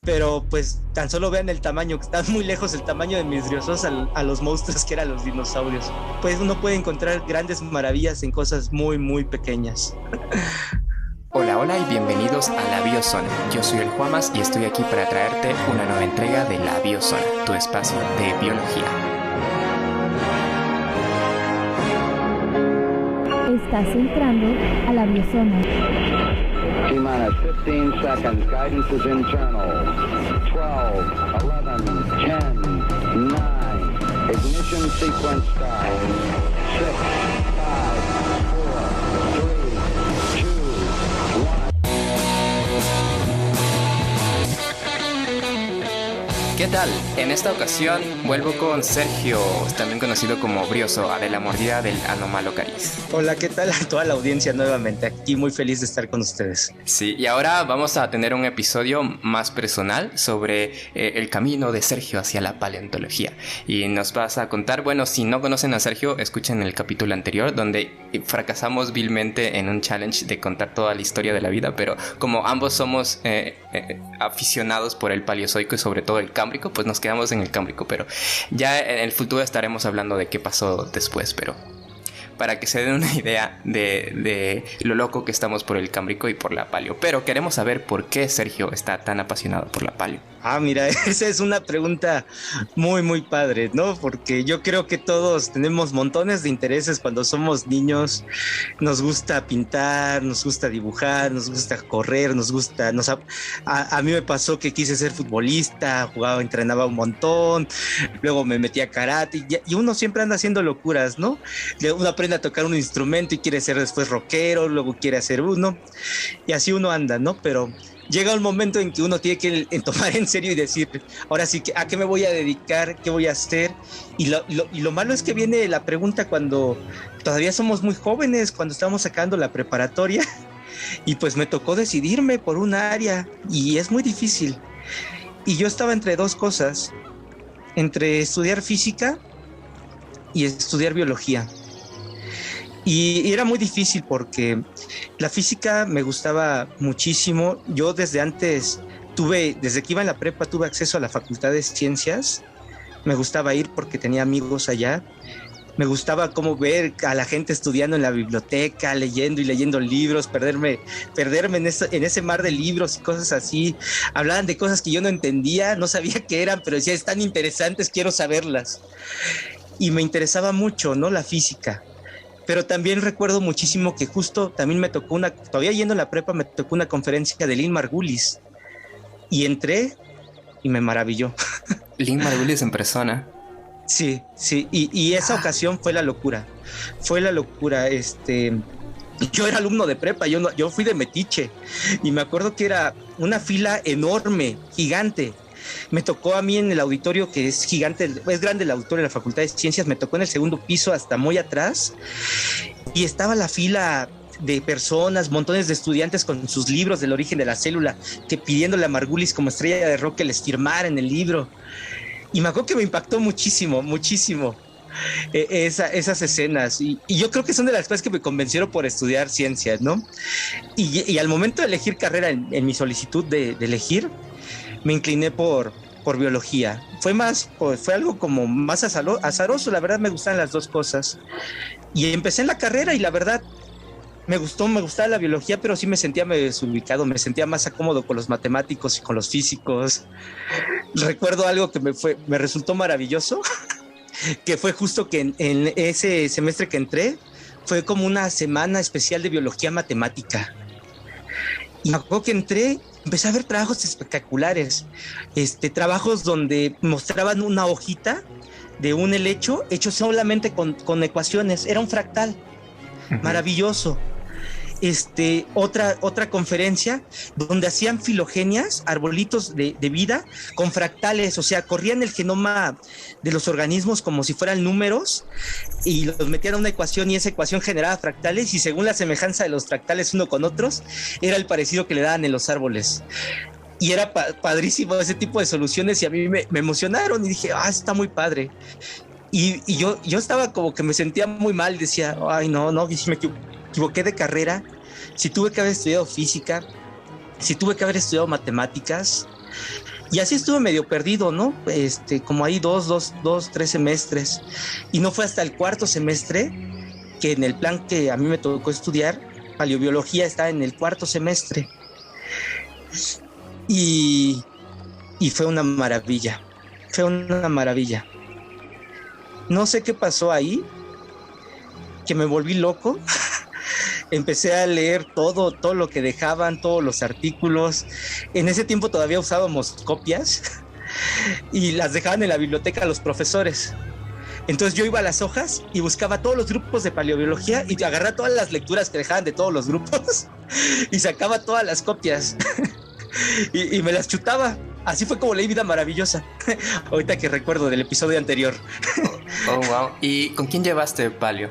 pero pues tan solo vean el tamaño, que está muy lejos el tamaño de mis Driosos a los monstruos que eran los dinosaurios. Pues uno puede encontrar grandes maravillas en cosas muy, muy pequeñas. Hola, hola y bienvenidos a La Biozona. Yo soy el Juamas y estoy aquí para traerte una nueva entrega de La Biozona, tu espacio de biología. Estás entrando a La Biozona. T-minus 15 seconds. Guidance is internal. 12, 11, 10, 9. Ignition sequence start. 6, 5, 4, 3, 2, 1. ¿Qué tal? En esta ocasión vuelvo con Sergio, también conocido como Brioso, de la mordida del Anomalocaris. Hola, ¿qué tal a toda la audiencia nuevamente? Aquí muy feliz de estar con ustedes. Sí, y ahora vamos a tener un episodio más personal sobre el camino de Sergio hacia la paleontología. Y nos vas a contar, bueno, si no conocen a Sergio, escuchen el capítulo anterior donde fracasamos vilmente en un challenge de contar toda la historia de la vida, pero como ambos somos aficionados por el Paleozoico y sobre todo el Cámbrico, pues nos quedamos en el Cámbrico, pero ya en el futuro estaremos hablando de qué pasó después, pero para que se den una idea de lo loco que estamos por el Cámbrico y por la paleo. Pero queremos saber por qué Sergio está tan apasionado por la paleo. Mira, esa es una pregunta muy, muy padre, ¿no? Porque yo creo que todos tenemos montones de intereses cuando somos niños. Nos gusta pintar, nos gusta dibujar, nos gusta correr, a mí me pasó que quise ser futbolista, entrenaba un montón, luego me metí a karate y uno siempre anda haciendo locuras, ¿no? Uno aprende a tocar un instrumento y quiere ser después rockero, luego quiere hacer uno, y así uno anda, ¿no? Pero llega un momento en que uno tiene que tomar en serio y decir, ahora sí, ¿a qué me voy a dedicar? ¿Qué voy a hacer? Y lo malo es que viene la pregunta cuando todavía somos muy jóvenes, cuando estamos sacando la preparatoria, y pues me tocó decidirme por un área, y es muy difícil. Y yo estaba entre dos cosas, entre estudiar física y estudiar biología. Y era muy difícil porque la física me gustaba muchísimo. Yo desde que iba en la prepa, tuve acceso a la Facultad de Ciencias. Me gustaba ir porque tenía amigos allá. Me gustaba como ver a la gente estudiando en la biblioteca, leyendo y leyendo libros, perderme en ese mar de libros y cosas así. Hablaban de cosas que yo no entendía, no sabía qué eran, pero decía, están interesantes, quiero saberlas. Y me interesaba mucho, ¿no? La física. Pero también recuerdo muchísimo que justo también me tocó todavía yendo a la prepa, me tocó una conferencia de Lynn Margulis. Y entré y me maravilló. Lynn Margulis en persona. Sí, y esa ocasión fue la locura. Yo era alumno de prepa, yo fui de metiche. Y me acuerdo que era una fila enorme, gigante. Me tocó a mí en el auditorio, que es gigante, es grande el auditorio de la Facultad de Ciencias, me tocó en el segundo piso hasta muy atrás, y estaba la fila de personas, montones de estudiantes con sus libros del origen de la célula, que pidiéndole a Margulis como estrella de rock que les firmara en el libro. Y me acuerdo que me impactó muchísimo esas escenas, y yo creo que son de las cosas que me convencieron por estudiar ciencias, ¿no? Y al momento de elegir carrera en mi solicitud de elegir, me incliné por biología. Fue algo como más azaroso, la verdad me gustaban las dos cosas. Y empecé en la carrera y la verdad me gustaba la biología, pero sí me sentía medio desubicado, me sentía más acómodo con los matemáticos y con los físicos. Recuerdo algo que me resultó maravilloso, que fue justo que en ese semestre que entré, fue como una semana especial de biología matemática. Y me acuerdo que empecé a ver trabajos espectaculares, trabajos donde mostraban una hojita de un helecho hecho solamente con ecuaciones, era un fractal, maravilloso. Otra conferencia donde hacían filogenias, arbolitos de vida con fractales, o sea, corrían el genoma de los organismos como si fueran números y los metían a una ecuación y esa ecuación generaba fractales y según la semejanza de los fractales uno con otros, era el parecido que le daban en los árboles. Y era padrísimo ese tipo de soluciones y a mí me emocionaron y dije, está muy padre. Y yo estaba como que me sentía muy mal, decía, ay, no, si me equivoqué de carrera, si tuve que haber estudiado física, si tuve que haber estudiado matemáticas, Y así estuve medio perdido, ¿no? Como ahí 3 semestres. Y no fue hasta el cuarto semestre que en el plan que a mí me tocó estudiar, paleobiología, está en el cuarto semestre. Y fue una maravilla. Fue una maravilla. No sé qué pasó ahí, que me volví loco. Empecé a leer todo lo que dejaban, todos los artículos. En ese tiempo todavía usábamos copias y las dejaban en la biblioteca los profesores. Entonces yo iba a las hojas y buscaba todos los grupos de paleobiología y agarraba todas las lecturas que dejaban de todos los grupos y sacaba todas las copias y me las chutaba. Así fue como leí Vida Maravillosa. Ahorita que recuerdo del episodio anterior. Oh, wow. ¿Y con quién llevaste paleo?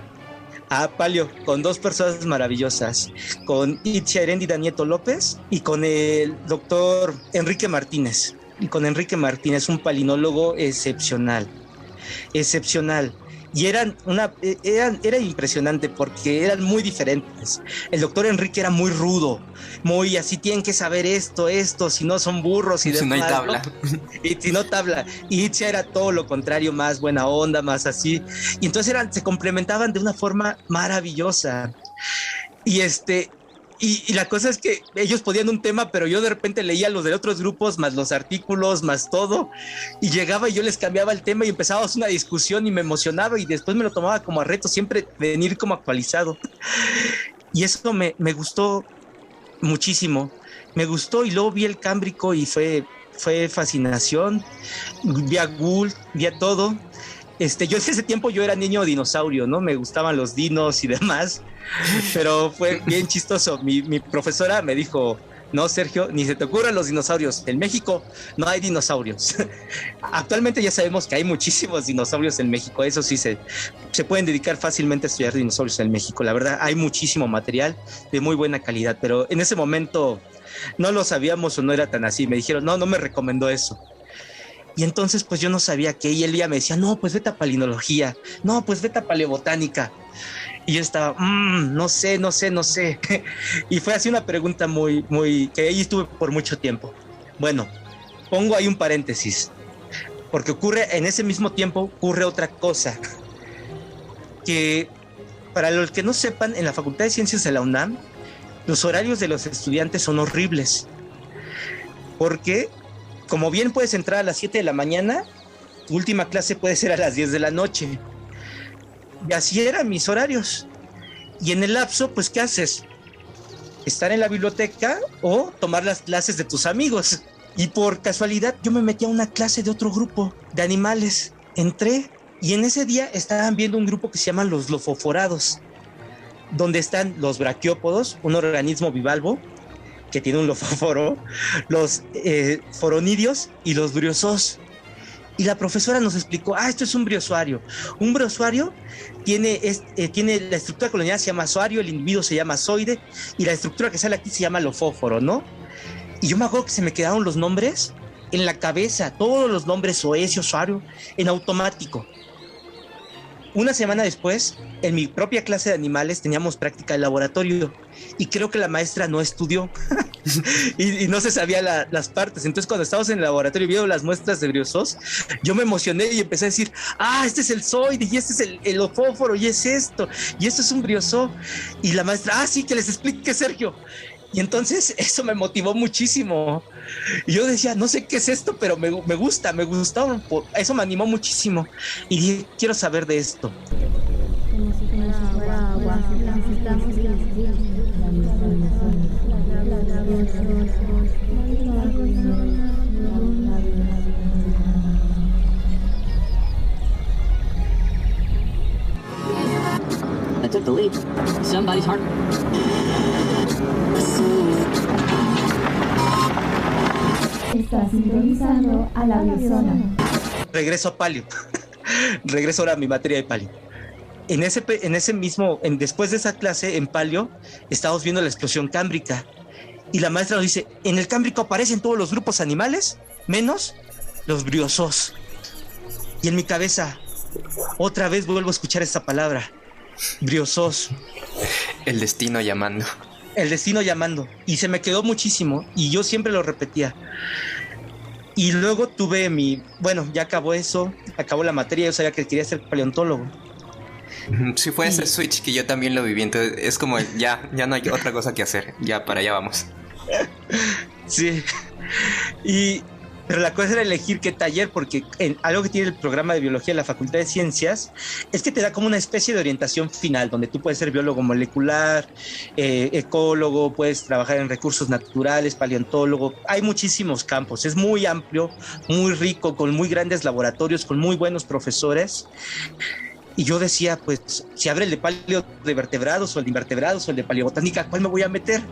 Paleo, con 2 personas maravillosas, con Itzia Heréndida Nieto López y con el doctor Enrique Martínez. Y con Enrique Martínez, un palinólogo excepcional. Y era impresionante porque eran muy diferentes. El doctor Enrique era muy rudo, muy así, tienen que saber esto, si no son burros y demás. Si no hay tabla. ¿No? Y si no tabla. Y Itzia era todo lo contrario, más buena onda, más así. Y entonces se complementaban de una forma maravillosa. Y la cosa es que ellos podían un tema, pero yo de repente leía los de otros grupos, más los artículos, más todo, y llegaba y yo les cambiaba el tema y empezábamos una discusión y me emocionaba y después me lo tomaba como a reto, siempre venir como actualizado. Y eso me gustó muchísimo, me gustó. Y luego vi el Cámbrico y fue fascinación, vi a Gould, vi a todo. Yo en ese tiempo yo era niño dinosaurio, ¿no? Me gustaban los dinos y demás, pero fue bien chistoso. Mi profesora me dijo, no, Sergio, ni se te ocurran los dinosaurios. En México no hay dinosaurios. Actualmente ya sabemos que hay muchísimos dinosaurios en México. Eso sí, se pueden dedicar fácilmente a estudiar dinosaurios en México. La verdad, hay muchísimo material de muy buena calidad, pero en ese momento no lo sabíamos o no era tan así. Me dijeron, no me recomendó eso. Y entonces pues yo no sabía qué, y él ya me decía, no, pues vete a palinología, no, pues vete a paleobotánica. Y yo estaba, no sé. Y fue así una pregunta muy, que ahí estuve por mucho tiempo. Bueno, pongo ahí un paréntesis, porque en ese mismo tiempo ocurre otra cosa, que para los que no sepan, en la Facultad de Ciencias de la UNAM, los horarios de los estudiantes son horribles, porque como bien puedes entrar a las 7 de la mañana, tu última clase puede ser a las 10 de la noche. Y así eran mis horarios. Y en el lapso, pues, ¿qué haces? Estar en la biblioteca o tomar las clases de tus amigos. Y por casualidad, yo me metí a una clase de otro grupo de animales. Entré y en ese día estaban viendo un grupo que se llama los lofoforados, donde están los braquiópodos, un organismo bivalvo que tiene un lofóforo, los foronidios y los briozoos. Y la profesora nos explicó, esto es un briozoario. Un briozoario tiene la estructura colonial, se llama zoario, el individuo se llama zoide, y la estructura que sale aquí se llama lofóforo, ¿no? Y yo me acuerdo que se me quedaron los nombres en la cabeza, todos los nombres, zoesio, zoario, en automático. Una semana después, en mi propia clase de animales, teníamos práctica de laboratorio y creo que la maestra no estudió y no se sabía las partes. Entonces, cuando estábamos en el laboratorio y vieron las muestras de briozoos, yo me emocioné y empecé a decir, este es el zoide y este es el lofóforo y es esto y esto es un briozoo. Y la maestra, sí, que les explique, Sergio. Y entonces eso me motivó muchísimo. Y yo decía, no sé qué es esto, pero me gustó, eso me animó muchísimo. Y dije, quiero saber de esto. I took the lead. Somebody's heart. Está sintonizando a la biozona. Regreso a paleo. Regreso ahora a mi materia de paleo. Después de esa clase en paleo, estábamos viendo la explosión cámbrica. Y la maestra nos dice, en el Cámbrico aparecen todos los grupos animales, menos los briozoos. Y en mi cabeza, otra vez vuelvo a escuchar esta palabra, briozoos. El destino llamando. El destino llamando. Y se me quedó muchísimo, y yo siempre lo repetía. Y luego ya acabó eso, acabó la materia, yo sabía que quería ser paleontólogo. Sí, fue ese switch que yo también lo viví, entonces es como ya no hay otra cosa que hacer, ya para allá vamos. Sí, pero la cosa era elegir qué taller, porque algo que tiene el programa de biología de la Facultad de Ciencias es que te da como una especie de orientación final, donde tú puedes ser biólogo molecular, ecólogo, puedes trabajar en recursos naturales, paleontólogo. Hay muchísimos campos, es muy amplio, muy rico, con muy grandes laboratorios, con muy buenos profesores. Y yo decía, pues, si abre el de paleo de vertebrados o el de invertebrados o el de paleobotánica, ¿cuál me voy a meter?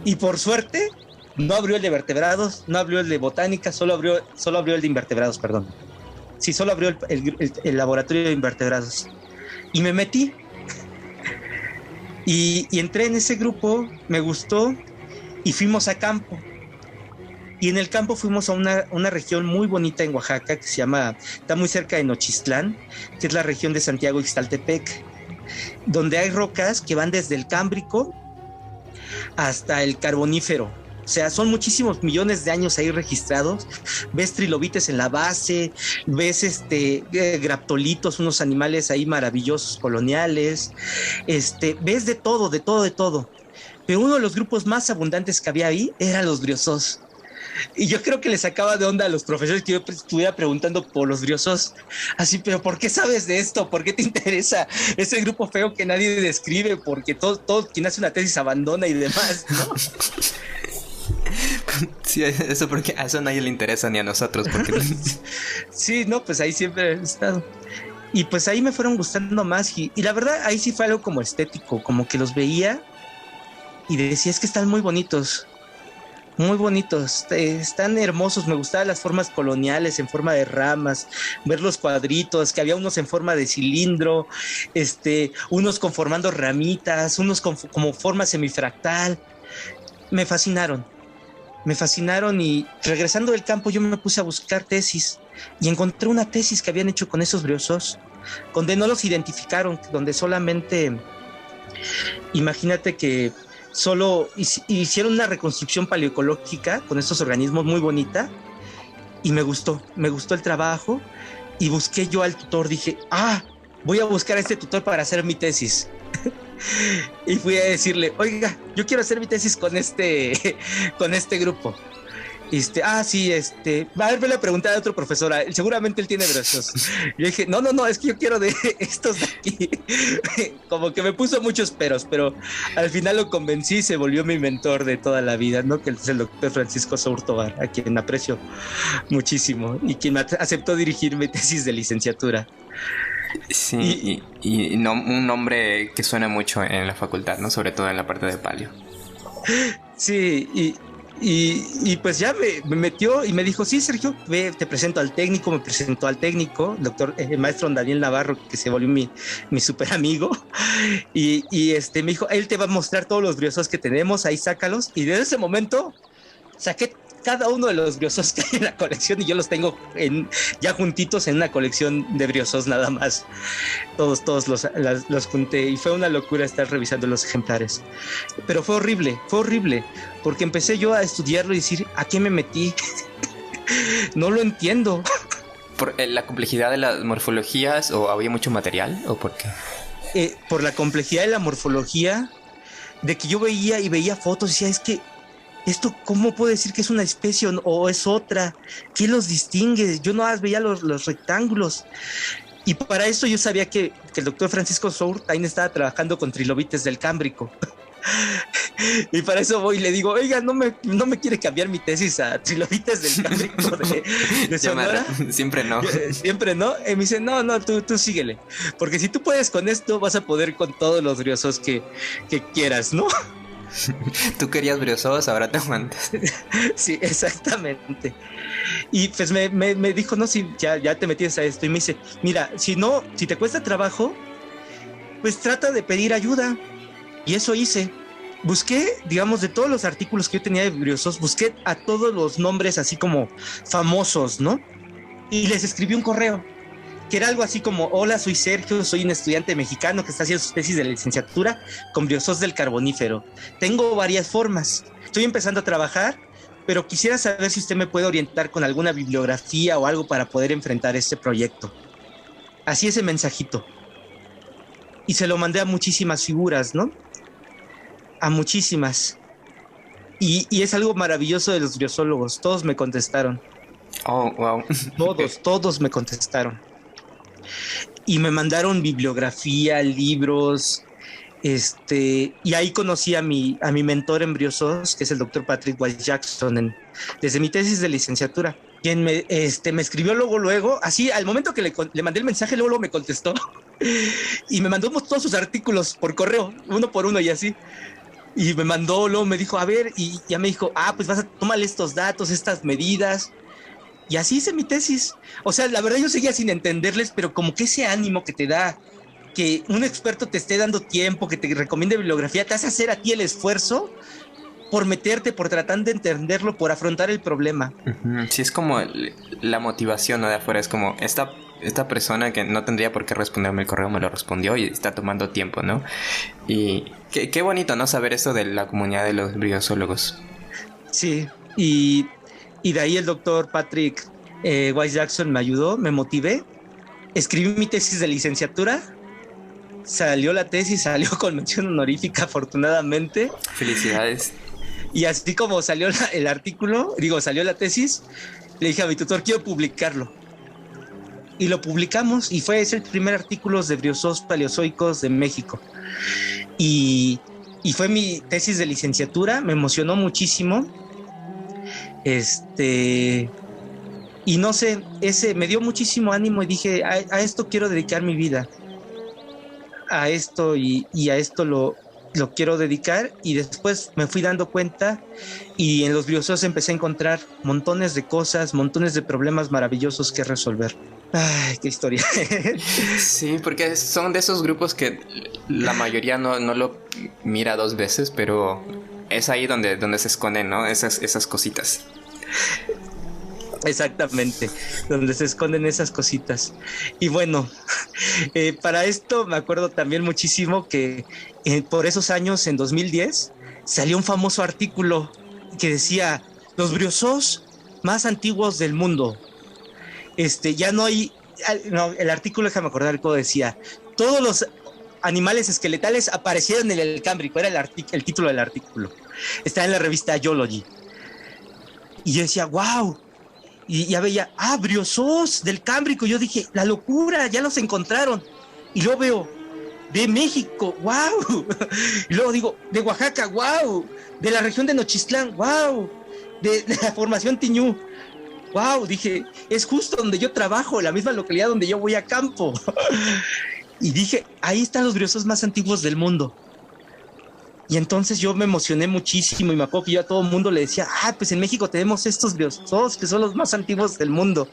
Y por suerte no abrió el de vertebrados, no abrió el de botánica, solo abrió el de invertebrados, perdón. Sí, solo abrió el laboratorio de invertebrados. Y me metí. Y entré en ese grupo, me gustó, y fuimos a campo. Y en el campo fuimos a una región muy bonita en Oaxaca, que está muy cerca de Nochistlán, que es la región de Santiago Ixtaltepec, donde hay rocas que van desde el Cámbrico hasta el Carbonífero. O sea, son muchísimos millones de años ahí registrados. Ves trilobites en la base, ves graptolitos, unos animales ahí maravillosos coloniales. Ves de todo. Pero uno de los grupos más abundantes que había ahí eran los briozoos. Y yo creo que les sacaba de onda a los profesores que yo estuviera preguntando por los briozoos. Así, pero ¿por qué sabes de esto? ¿Por qué te interesa ese grupo feo que nadie describe? Porque todo quien hace una tesis abandona y demás, ¿no? Sí, eso porque a eso a nadie le interesa, ni a nosotros. Porque... Sí, no, pues ahí siempre he estado. Y pues ahí me fueron gustando más. Y la verdad, ahí sí fue algo como estético, como que los veía y decía, es que están muy bonitos. Muy bonitos, están hermosos. Me gustaban las formas coloniales en forma de ramas, ver los cuadritos, que había unos en forma de cilindro, unos conformando ramitas, unos como forma semifractal. Me fascinaron y regresando del campo yo me puse a buscar tesis y encontré una tesis que habían hecho con esos briozoos, donde no los identificaron, donde solamente, imagínate que solo hicieron una reconstrucción paleoecológica con estos organismos muy bonita y me gustó el trabajo y busqué yo al tutor, dije, voy a buscar a este tutor para hacer mi tesis. Y fui a decirle, oiga, yo quiero hacer mi tesis con este grupo. Sí, a ver, me a preguntar a otro profesor, seguramente él tiene briozoos. Yo dije, no, es que yo quiero de estos de aquí. Como que me puso muchos peros, pero al final lo convencí y se volvió mi mentor de toda la vida, ¿no? Que es el doctor Francisco Sour Tobar, a quien aprecio muchísimo y quien me aceptó dirigir mi tesis de licenciatura. Sí, y no, un nombre que suena mucho en la facultad, ¿no? Sobre todo en la parte de paleo. Sí, y pues ya me metió y me dijo, sí, Sergio, ve, te presento al técnico. Me presentó al técnico, el maestro Daniel Navarro, que se volvió mi súper amigo. Y me dijo, él te va a mostrar todos los briozoos que tenemos, ahí sácalos. Y desde ese momento saqué cada uno de los briozoos que hay en la colección y yo los tengo ya juntitos en una colección de briozoos nada más. Todos los junté y fue una locura estar revisando los ejemplares. Pero fue horrible, porque empecé yo a estudiarlo y decir, ¿a qué me metí? No lo entiendo. ¿Por la complejidad de las morfologías o había mucho material o por qué? Por la complejidad de la morfología, de que yo veía fotos y decía, es que ¿esto cómo puedo decir que es una especie o es otra? ¿Qué los distingue? Yo no veía los rectángulos. Y para eso yo sabía que el doctor Francisco Sour también estaba trabajando con trilobites del Cámbrico. Y para eso voy y le digo, oiga, ¿no me quiere cambiar mi tesis a trilobites del Cámbrico de Sonora? Siempre no. Siempre no. Y me dice, no, tú síguele. Porque si tú puedes con esto, vas a poder con todos los briozoos que quieras, ¿no? Tú querías briozoos, ahora te aguantas. Sí, exactamente. Y pues me dijo, no, si ya te metías a esto. Y me dice, mira, si te cuesta trabajo, pues trata de pedir ayuda. Y eso hice. Busqué, digamos, de todos los artículos que yo tenía de briozoos, busqué a todos los nombres así como famosos, ¿no? Y les escribí un correo que era algo así como, hola, soy Sergio, soy un estudiante mexicano que está haciendo su tesis de licenciatura con briozoos del Carbonífero. Tengo varias formas. Estoy empezando a trabajar pero quisiera saber si usted me puede orientar con alguna bibliografía o algo para poder enfrentar este proyecto. Así ese mensajito. Y se lo mandé a muchísimas figuras, ¿no? A muchísimas. Y es algo maravilloso de los briosólogos. Todos me contestaron. Oh, wow. Todos me contestaron. Y me mandaron bibliografía, libros. Y ahí conocí a mi mentor en Briosos, que es el doctor Patrick Wise Jackson, desde mi tesis de licenciatura, quien me escribió luego, así al momento que le mandé el mensaje, luego me contestó y me mandó todos sus artículos por correo, uno por uno y así. Y me mandó, luego me dijo, a ver, y ya me dijo, pues vas a tomar estos datos, estas medidas. Y así hice mi tesis. O sea, la verdad yo seguía sin entenderles, pero como que ese ánimo que te da, que un experto te esté dando tiempo, que te recomiende bibliografía, te hace hacer a ti el esfuerzo por meterte, por tratar de entenderlo, por afrontar el problema. Sí, es como la motivación, ¿no? De afuera, es como esta persona que no tendría por qué responderme el correo me lo respondió y está tomando tiempo, ¿no? Y qué bonito, ¿no? Saber esto de la comunidad de los briosólogos. Sí, y de ahí el doctor Patrick Wise Jackson me ayudó, me motivé, escribí mi tesis de licenciatura, salió la tesis, salió con mención honorífica afortunadamente. Felicidades. Y así como salió el artículo, salió la tesis, le dije a mi tutor, quiero publicarlo. Y lo publicamos y es el primer artículo de briozoos paleozoicos de México. Y fue mi tesis de licenciatura, me emocionó muchísimo. Y no sé, me dio muchísimo ánimo y dije, a esto quiero dedicar mi vida. A esto y a esto lo quiero dedicar. Y después me fui dando cuenta y en los briozoos empecé a encontrar montones de cosas, montones de problemas maravillosos que resolver. Ay, qué historia. Sí, porque son de esos grupos que la mayoría no lo mira dos veces, pero es ahí donde se esconden, ¿no? Esas cositas. Exactamente, donde se esconden esas cositas. Y bueno, para esto me acuerdo también muchísimo que por esos años, en 2010, salió un famoso artículo que decía, los briozoos más antiguos del mundo. Ya no hay, el artículo, déjame acordar cómo decía, todos los animales esqueletales aparecieron en el Cámbrico, era el título del artículo. Está en la revista Geology. Y yo decía, wow. Y ya veía, briozoos del Cámbrico. Yo dije, la locura, ya los encontraron. Y luego veo, de México, wow. Y luego digo, de Oaxaca, wow. De la región de Nochistlán, wow. De la formación Tiñú, wow. Dije, es justo donde yo trabajo, la misma localidad donde yo voy a campo. Y dije, ahí están los briozoos más antiguos del mundo. Y entonces yo me emocioné muchísimo y me acuerdo que yo a todo el mundo le decía, pues en México tenemos estos briozoos que son los más antiguos del mundo.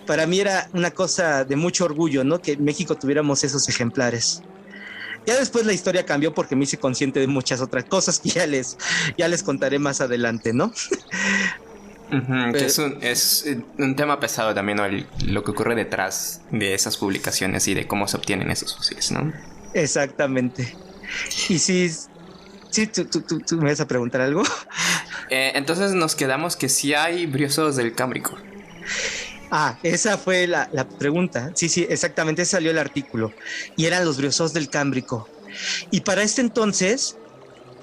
Para mí era una cosa de mucho orgullo, ¿no? Que en México tuviéramos esos ejemplares. Ya después la historia cambió porque me hice consciente de muchas otras cosas que ya les contaré más adelante, ¿no? Que es un tema pesado también, ¿no? Lo que ocurre detrás de esas publicaciones y de cómo se obtienen esos fósiles, ¿no? Exactamente. Y sí, tú me vas a preguntar algo. Entonces nos quedamos que sí hay briozoos del Cámbrico. Esa fue la pregunta. Sí, exactamente, salió el artículo. Y eran los briozoos del Cámbrico. Y para este entonces,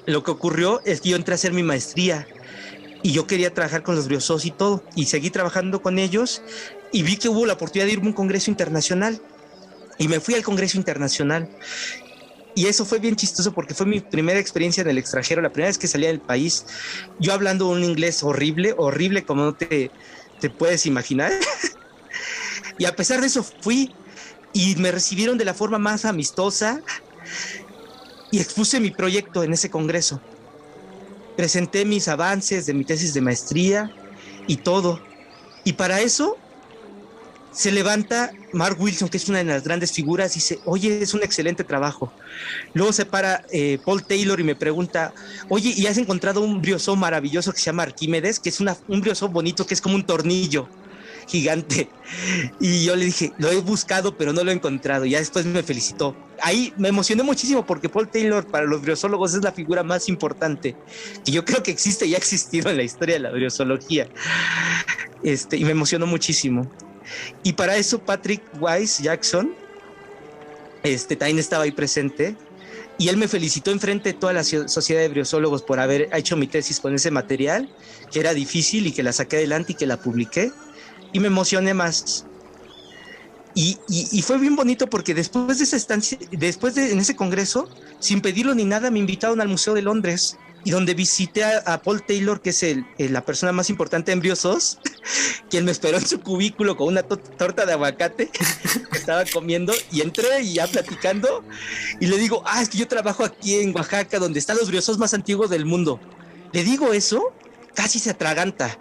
lo que ocurrió es que yo entré a hacer mi maestría. Y yo quería trabajar con los briozoos y todo. Y seguí trabajando con ellos. Y vi que hubo la oportunidad de irme a un congreso internacional. Y me fui al congreso internacional. Y eso fue bien chistoso porque fue mi primera experiencia en el extranjero, la primera vez que salía del país, yo hablando un inglés horrible como no te puedes imaginar. Y a pesar de eso fui y me recibieron de la forma más amistosa y expuse mi proyecto en ese congreso. Presenté mis avances de mi tesis de maestría y todo. Y para eso se levanta Mark Wilson, que es una de las grandes figuras, y dice, oye, es un excelente trabajo. Luego se para Paul Taylor y me pregunta, oye, ¿y has encontrado un briozoo maravilloso que se llama Arquímedes? Que es un briozoo bonito que es como un tornillo gigante. Y yo le dije, lo he buscado, pero no lo he encontrado. Y ya después me felicitó. ahí me emocioné muchísimo porque Paul Taylor para los briosólogos es la figura más importante que yo creo que existe y ha existido en la historia de la briozoología. Y me emocionó muchísimo. Y para eso Patrick Wise Jackson también estaba ahí presente. Y él me felicitó enfrente de toda la sociedad de briosólogos por haber hecho mi tesis con ese material, que era difícil y que la saqué adelante y que la publiqué. Y me emocioné más. Y fue bien bonito porque después de esa estancia, en ese congreso, sin pedirlo ni nada, me invitaron al Museo de Londres, y donde visité a Paul Taylor, que es la persona más importante en Briosos, quien me esperó en su cubículo con una torta de aguacate que estaba comiendo, y entré y ya platicando, y le digo, es que yo trabajo aquí en Oaxaca, donde están los briosos más antiguos del mundo. Le digo eso, casi se atraganta.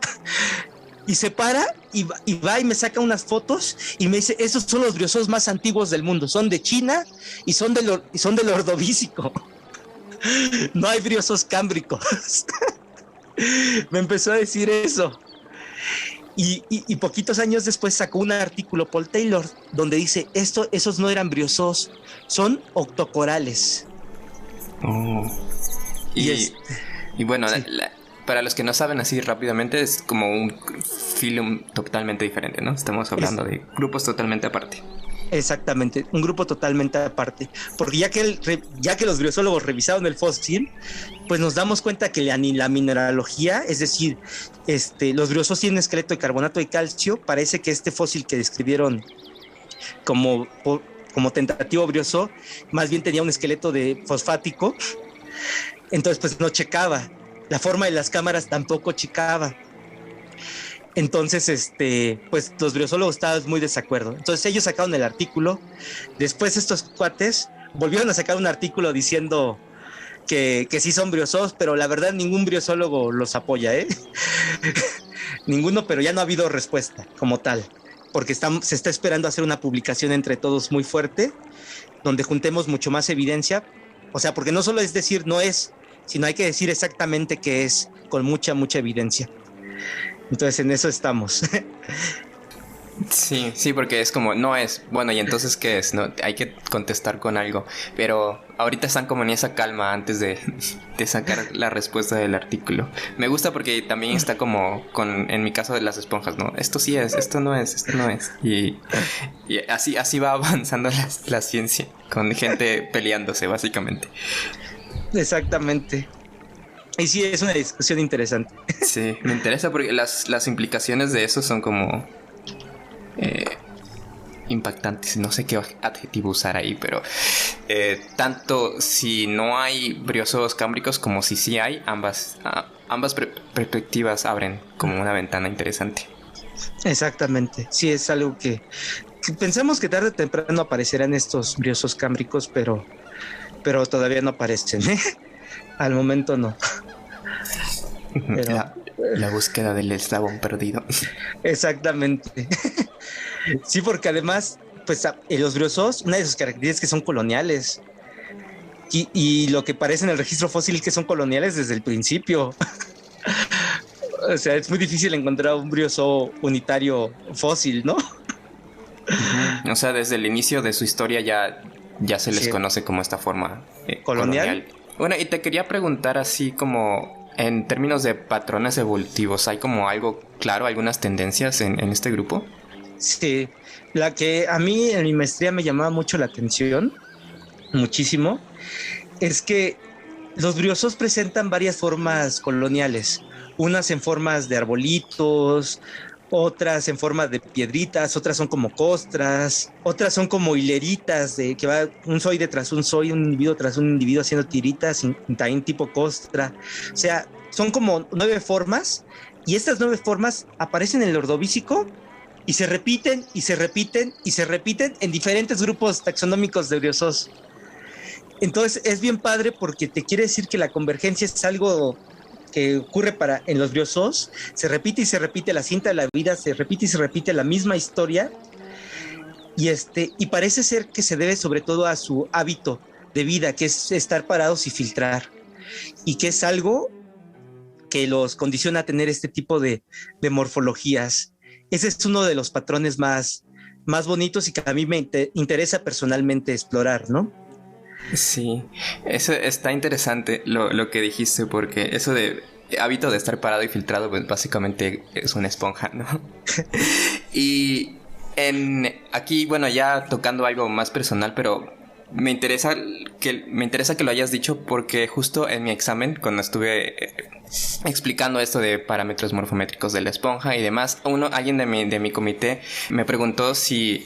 Y se para y va y me saca unas fotos y me dice, esos son los briosos más antiguos del mundo, son de China y son del Ordovícico. No hay briosos cámbricos. Me empezó a decir eso. Y poquitos años después sacó un artículo Paul Taylor donde dice, esos no eran briosos, son octocorales. Oh. Y bueno, sí. Para los que no saben así rápidamente, es como un film totalmente diferente, ¿no? Estamos hablando de grupos totalmente aparte. Exactamente, un grupo totalmente aparte. Porque ya que los briosólogos revisaron el fósil, pues nos damos cuenta que la mineralogía, es decir, los briosos tienen esqueleto de carbonato de calcio. Parece que este fósil que describieron como tentativo brioso, más bien tenía un esqueleto de fosfático. Entonces, pues no checaba. La forma de las cámaras tampoco checaba. Entonces, pues los briosólogos estaban muy desacuerdo. Entonces ellos sacaron el artículo. Después estos cuates volvieron a sacar un artículo diciendo que sí son briosos, pero la verdad ningún briosólogo los apoya, Ninguno, pero ya no ha habido respuesta como tal, porque se está esperando hacer una publicación entre todos muy fuerte, donde juntemos mucho más evidencia. O sea, porque no solo es decir no es, sino hay que decir exactamente qué es, con mucha evidencia. Entonces en eso estamos. Sí, porque es como, no es, bueno, ¿y entonces qué es? No, hay que contestar con algo. Pero ahorita están como en esa calma antes de sacar la respuesta del artículo. Me gusta porque también está como en mi caso de las esponjas, ¿no? Esto sí es, esto no es. Y así va avanzando la ciencia, con gente peleándose, básicamente. Exactamente. Y sí, es una discusión interesante. Sí, me interesa porque las implicaciones de eso son como impactantes. No sé qué adjetivo usar ahí, pero tanto si no hay briosos cámbricos como si sí hay, ambas perspectivas abren como una ventana interesante. Exactamente. Sí, es algo que pensamos que tarde o temprano aparecerán estos briosos cámbricos, pero todavía no aparecen, Al momento no. Pero la búsqueda del eslabón perdido. Exactamente. Sí, porque además, pues los briosos, una de sus características es que son coloniales. Y lo que parece en el registro fósil es que son coloniales desde el principio. O sea, es muy difícil encontrar un brioso unitario fósil, ¿no? O sea, desde el inicio de su historia ya se les conoce como esta forma colonial. Bueno, y te quería preguntar así como en términos de patrones evolutivos, ¿hay como algo claro, algunas tendencias en este grupo? Sí, la que a mí en mi maestría me llamaba mucho la atención, muchísimo, es que los briosos presentan varias formas coloniales, unas en formas de arbolitos, otras en forma de piedritas, otras son como costras, otras son como hileritas de que va un zoide tras un zoide, un individuo tras un individuo haciendo tiritas, también tipo costra. O sea, son como 9 formas, y estas 9 formas aparecen en el Ordovícico y se repiten y se repiten y se repiten en diferentes grupos taxonómicos de briosos. Entonces es bien padre porque te quiere decir que la convergencia es algo que ocurre en los briosos. Se repite y se repite la cinta de la vida, se repite y se repite la misma historia, y parece ser que se debe sobre todo a su hábito de vida, que es estar parados y filtrar, y que es algo que los condiciona a tener este tipo de morfologías. Ese es uno de los patrones más bonitos y que a mí me interesa personalmente explorar, ¿no? Sí, eso está interesante lo que dijiste, porque eso de hábito de estar parado y filtrado, pues básicamente es una esponja, ¿no? Y aquí, bueno, ya tocando algo más personal, pero me interesa que lo hayas dicho, porque justo en mi examen, cuando estuve explicando esto de parámetros morfométricos de la esponja y demás, alguien de mi comité me preguntó si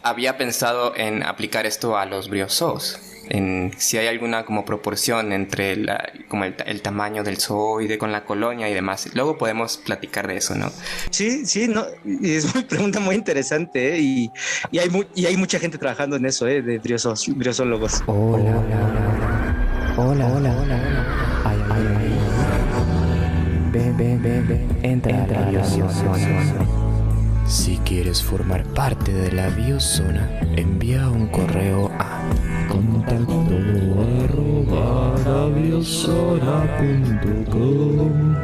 había pensado en aplicar esto a los briozoos, en si hay alguna como proporción entre el tamaño del zooide con la colonia y demás. Luego podemos platicar de eso, ¿no? Sí, no, y es una pregunta muy interesante, ¿eh? Y hay mucha gente trabajando en eso, de briosólogos. Hola. Ay. Ven, entra a la biozona. Si quieres formar parte de la biozona, envía un correo a contacto@labiozona.com.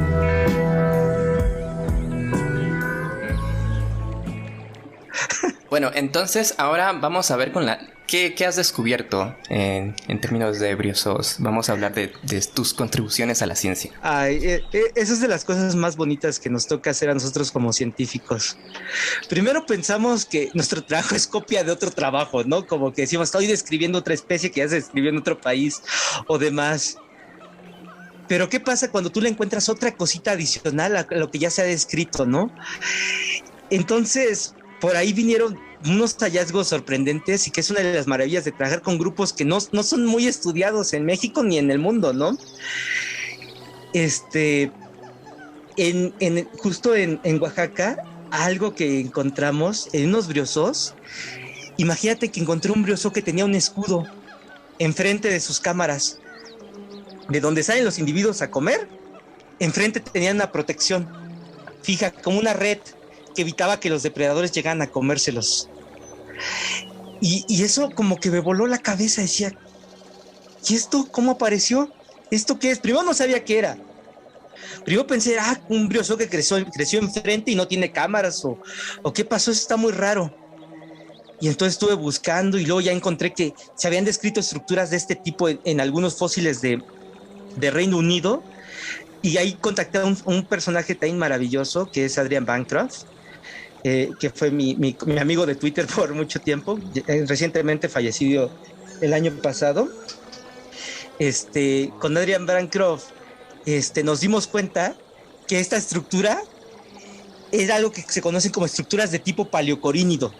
Bueno, entonces ahora vamos a ver ¿Qué has descubierto en términos de briozoos? Vamos a hablar de tus contribuciones a la ciencia. Esa es de las cosas más bonitas que nos toca hacer a nosotros como científicos. Primero pensamos que nuestro trabajo es copia de otro trabajo, ¿no? Como que decimos, estoy describiendo otra especie que ya se describió en otro país o demás. Pero ¿qué pasa cuando tú le encuentras otra cosita adicional a lo que ya se ha descrito, ¿no? Entonces, por ahí vinieron unos hallazgos sorprendentes, y que es una de las maravillas de trabajar con grupos que no son muy estudiados en México ni en el mundo, ¿no? Justo en Oaxaca, algo que encontramos en unos briozoos. Imagínate que encontré un briozoo que tenía un escudo enfrente de sus cámaras, de donde salen los individuos a comer. Enfrente tenían una protección fija, como una red que evitaba que los depredadores llegaran a comérselos. Y eso como que me voló la cabeza. Decía, ¿y esto cómo apareció? ¿Esto qué es? Primero no sabía qué era. Primero pensé, un briozoo que creció enfrente y no tiene cámaras, o qué pasó, eso está muy raro. Y entonces estuve buscando, y luego ya encontré que se habían descrito estructuras de este tipo en algunos fósiles de Reino Unido. Y ahí contacté a un personaje también maravilloso, que es Adrian Bancroft, que fue mi amigo de Twitter por mucho tiempo, recientemente fallecido el año pasado. Con Adrian Bancroft nos dimos cuenta que esta estructura era algo que se conocen como estructuras de tipo paleocorínido.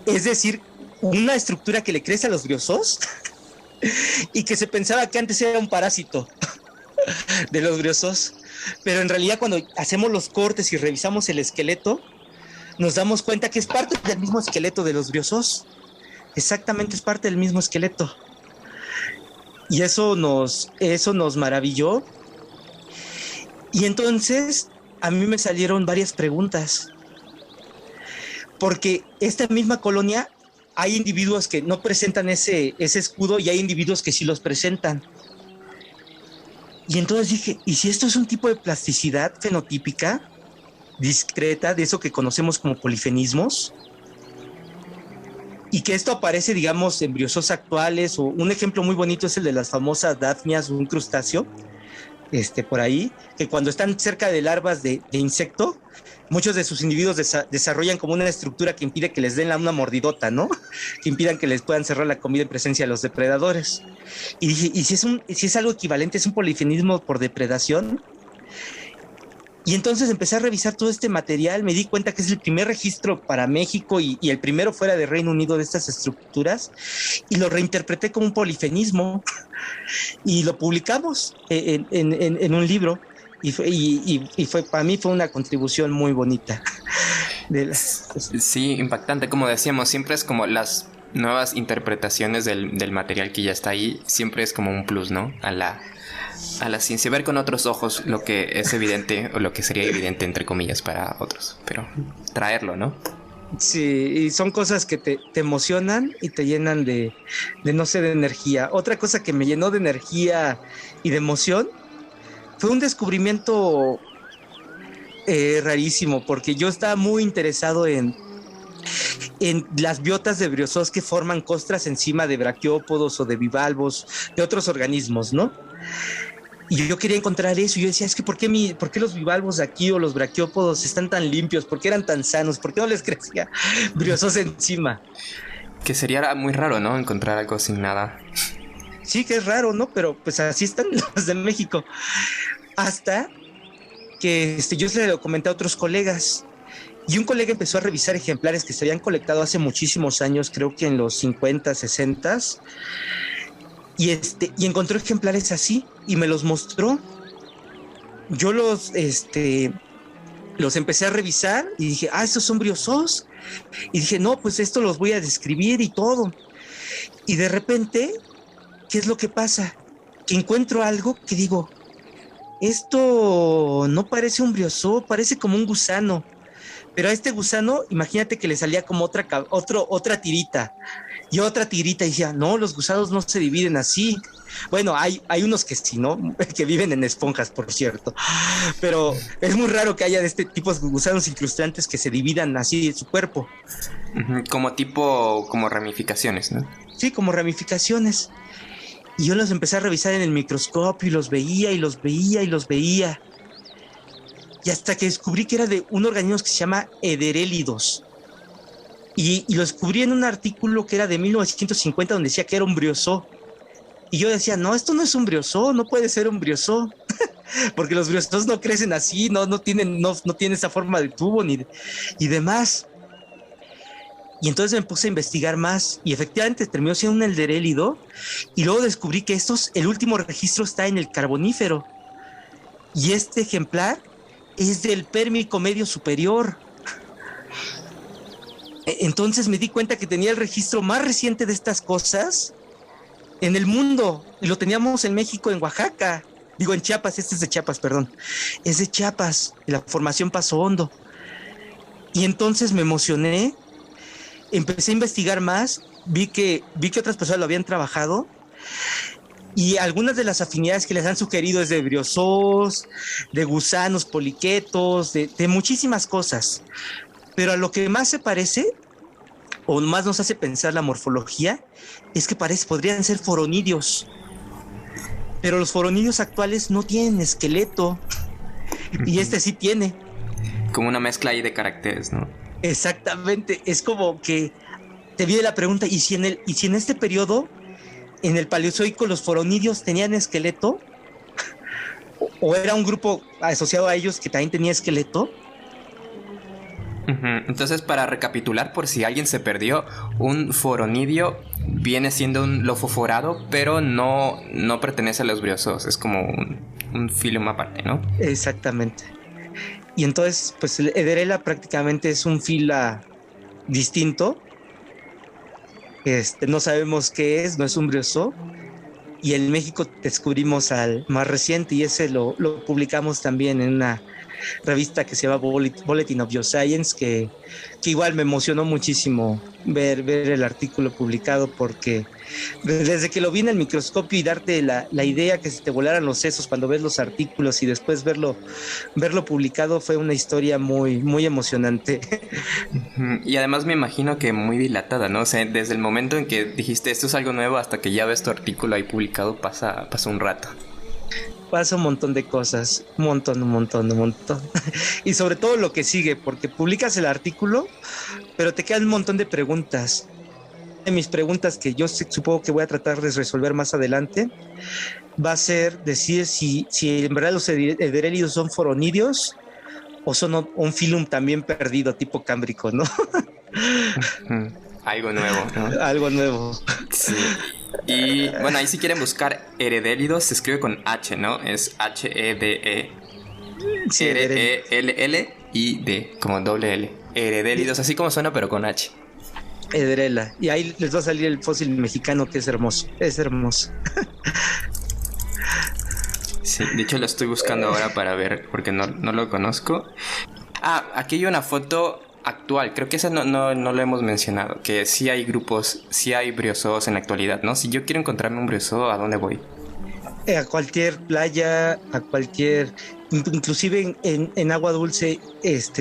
Es decir, una estructura que le crece a los briozoos y que se pensaba que antes era un parásito de los briozoos. Pero en realidad, cuando hacemos los cortes y revisamos el esqueleto, nos damos cuenta que es parte del mismo esqueleto de los briozoos. Exactamente, es parte del mismo esqueleto. Y eso nos maravilló. Y entonces a mí me salieron varias preguntas. Porque esta misma colonia, hay individuos que no presentan ese escudo, y hay individuos que sí los presentan. Y entonces dije, ¿y si esto es un tipo de plasticidad fenotípica discreta, de eso que conocemos como polifenismos? Y que esto aparece, digamos, en briozoos actuales, o un ejemplo muy bonito es el de las famosas dafnias, un crustáceo, por ahí, que cuando están cerca de larvas de insecto, muchos de sus individuos desarrollan como una estructura que impide que les den una mordidota, ¿no? Que impidan que les puedan cerrar la comida en presencia de los depredadores. Y dije, ¿y si es algo equivalente, es un polifenismo por depredación? Y entonces empecé a revisar todo este material, me di cuenta que es el primer registro para México y el primero fuera de Reino Unido de estas estructuras, y lo reinterpreté como un polifenismo y lo publicamos en un libro, y para mí fue una contribución muy bonita. Sí, impactante, como decíamos, siempre es como las nuevas interpretaciones del material que ya está ahí, siempre es como un plus, ¿no? A la ciencia, ver con otros ojos lo que es evidente o lo que sería evidente entre comillas para otros, pero traerlo, ¿no? Sí, y son cosas que te emocionan y te llenan de no sé, de energía. Otra cosa que me llenó de energía y de emoción fue un descubrimiento rarísimo, porque yo estaba muy interesado en en las biotas de briozós que forman costras encima de braquiópodos o de bivalvos, de otros organismos, ¿no? Y yo quería encontrar eso, y yo decía, es que ¿por qué los bivalvos de aquí o los braquiópodos están tan limpios? ¿Por qué eran tan sanos? ¿Por qué no les crecía briozós encima? Que sería muy raro, ¿no? Encontrar algo sin nada. Sí, que es raro, ¿no? Pero pues así están los de México. Hasta que yo se lo comenté a otros colegas, y un colega empezó a revisar ejemplares que se habían colectado hace muchísimos años, creo que en los 50, 60, y encontró ejemplares así y me los mostró. Yo los empecé a revisar y dije, estos son briozós. Y dije, no, pues esto los voy a describir y todo. Y de repente, ¿qué es lo que pasa? Que encuentro algo que digo, esto no parece un briozó, parece como un gusano. Pero a este gusano, imagínate que le salía como otra tirita y otra tirita, y decía, no, los gusanos no se dividen así. Bueno, hay unos que sí, ¿no? Que viven en esponjas, por cierto. Pero es muy raro que haya de este tipo de gusanos incrustantes que se dividan así en su cuerpo. Como ramificaciones, ¿no? Sí, como ramificaciones. Y yo los empecé a revisar en el microscopio y los veía y los veía y los veía. Y hasta que descubrí que era de un organismo que se llama Ederélidos. Y lo descubrí en un artículo que era de 1950 donde decía que era un briozó. Y yo decía, no, esto no es un briozó, no puede ser un briozó. Porque los briozós no crecen así, no tienen esa forma de tubo y demás. Y entonces me puse a investigar más y efectivamente terminó siendo un Ederélido. Y luego descubrí que el último registro está en el Carbonífero. Y este ejemplar es del Pérmico medio superior. Entonces me di cuenta que tenía el registro más reciente de estas cosas en el mundo, y lo teníamos en México, en Oaxaca, en Chiapas. Este es de Chiapas, perdón, es de Chiapas, la formación Paso Hondo. Y entonces me emocioné, empecé a investigar más, vi que otras personas lo habían trabajado, y algunas de las afinidades que les han sugerido es de briozós, de gusanos poliquetos, de muchísimas cosas. Pero a lo que más se parece, o más nos hace pensar la morfología, es que podrían ser foronidios. Pero los foronidios actuales no tienen esqueleto, y este sí tiene. Como una mezcla ahí de caracteres, ¿no? Exactamente, es como que te viene la pregunta, ¿y si en este periodo, en el Paleozoico, los foronidios tenían esqueleto? ¿O era un grupo asociado a ellos que también tenía esqueleto? Entonces, para recapitular, por si alguien se perdió, un foronidio viene siendo un lofoforado, pero no pertenece a los briozós, es como un filum aparte, ¿no? Exactamente. Y entonces, pues el Ederella prácticamente es un fila distinto. No sabemos qué es, no es un briozó. Y en México descubrimos al más reciente, y ese lo publicamos también en una revista que se llama Bulletin of Bioscience, que igual me emocionó muchísimo ver el artículo publicado, porque desde que lo vi en el microscopio y darte la idea que se te volaran los sesos cuando ves los artículos y después verlo publicado, fue una historia muy, muy emocionante. Y además me imagino que muy dilatada, ¿no? O sea, desde el momento en que dijiste esto es algo nuevo hasta que ya ves tu artículo ahí publicado pasa un rato. Pasa un montón de cosas, un montón. Y sobre todo lo que sigue, porque publicas el artículo, pero te quedan un montón de preguntas. De mis preguntas, que yo supongo que voy a tratar de resolver más adelante, va a ser decir si en verdad los Ederélidos son foronidios o son un filum también perdido, tipo cámbrico, ¿no? Algo nuevo, ¿no? Algo nuevo. Sí. Y bueno, ahí si quieren buscar Ederélidos, se escribe con H, ¿no? Es H-E-D-E. Sí, R-E-L-L-I-D, como doble L. Ederélidos, así como suena, pero con H. Ederella. Y ahí les va a salir el fósil mexicano, que es hermoso. Es hermoso. Sí, de hecho lo estoy buscando ahora para ver, porque no lo conozco. Aquí hay una foto actual, creo que esa no lo hemos mencionado, que sí hay grupos, sí hay briozós en la actualidad, ¿no? Si yo quiero encontrarme un briozó, ¿a dónde voy? A cualquier playa, inclusive en agua dulce,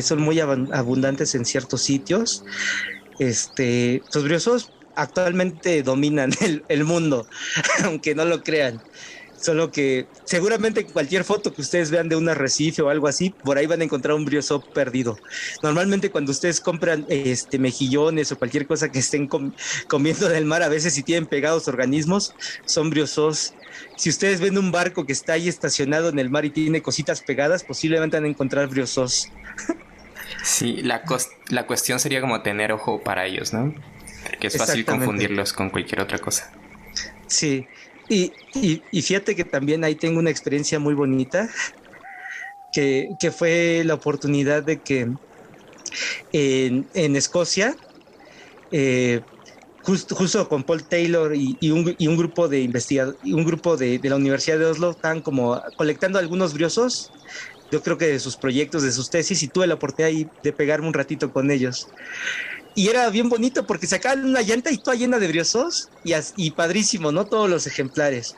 son muy abundantes en ciertos sitios. Los briozoos actualmente dominan el mundo, aunque no lo crean. Solo que seguramente cualquier foto que ustedes vean de un arrecife o algo así, por ahí van a encontrar un briozó perdido. Normalmente cuando ustedes compran mejillones o cualquier cosa que estén comiendo del mar, a veces si tienen pegados organismos, son briozós. Si ustedes ven un barco que está ahí estacionado en el mar y tiene cositas pegadas, posiblemente van a encontrar briozós. Sí, la cuestión sería como tener ojo para ellos, ¿no? Porque es fácil confundirlos con cualquier otra cosa. Sí. Y fíjate que también ahí tengo una experiencia muy bonita, que fue la oportunidad de que en Escocia, justo con Paul Taylor y un grupo de investigadores, un grupo de la Universidad de Oslo, estaban como colectando algunos briozos, yo creo que de sus proyectos, de sus tesis, y tuve la oportunidad de pegarme un ratito con ellos. Y era bien bonito porque sacaban una llanta y toda llena de briozós y padrísimo, ¿no? Todos los ejemplares.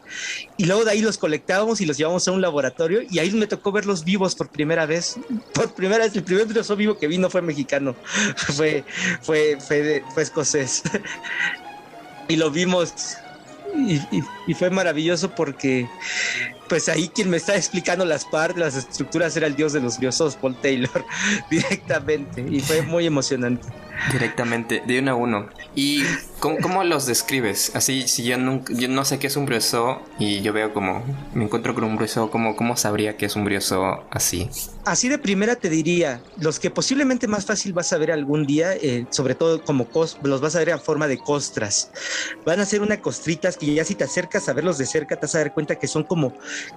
Y luego de ahí los colectábamos y los llevamos a un laboratorio y ahí me tocó verlos vivos por primera vez. Por primera vez, el primer briozó vivo que vi no fue mexicano, fue escocés. Y lo vimos y fue maravilloso porque pues ahí quien me estaba explicando las partes, las estructuras era el dios de los briozós, Paul Taylor, directamente, y fue muy emocionante. Directamente, de uno a uno. ¿Y cómo los describes? Así, si yo no sé qué es un briozó y yo veo como, me encuentro con un briozó, ¿cómo sabría que es un briozó así? Así de primera te diría, los que posiblemente más fácil vas a ver algún día, sobre todo como los vas a ver en forma de costras. Van a ser unas costritas que ya si te acercas a verlos de cerca te vas a dar cuenta que son como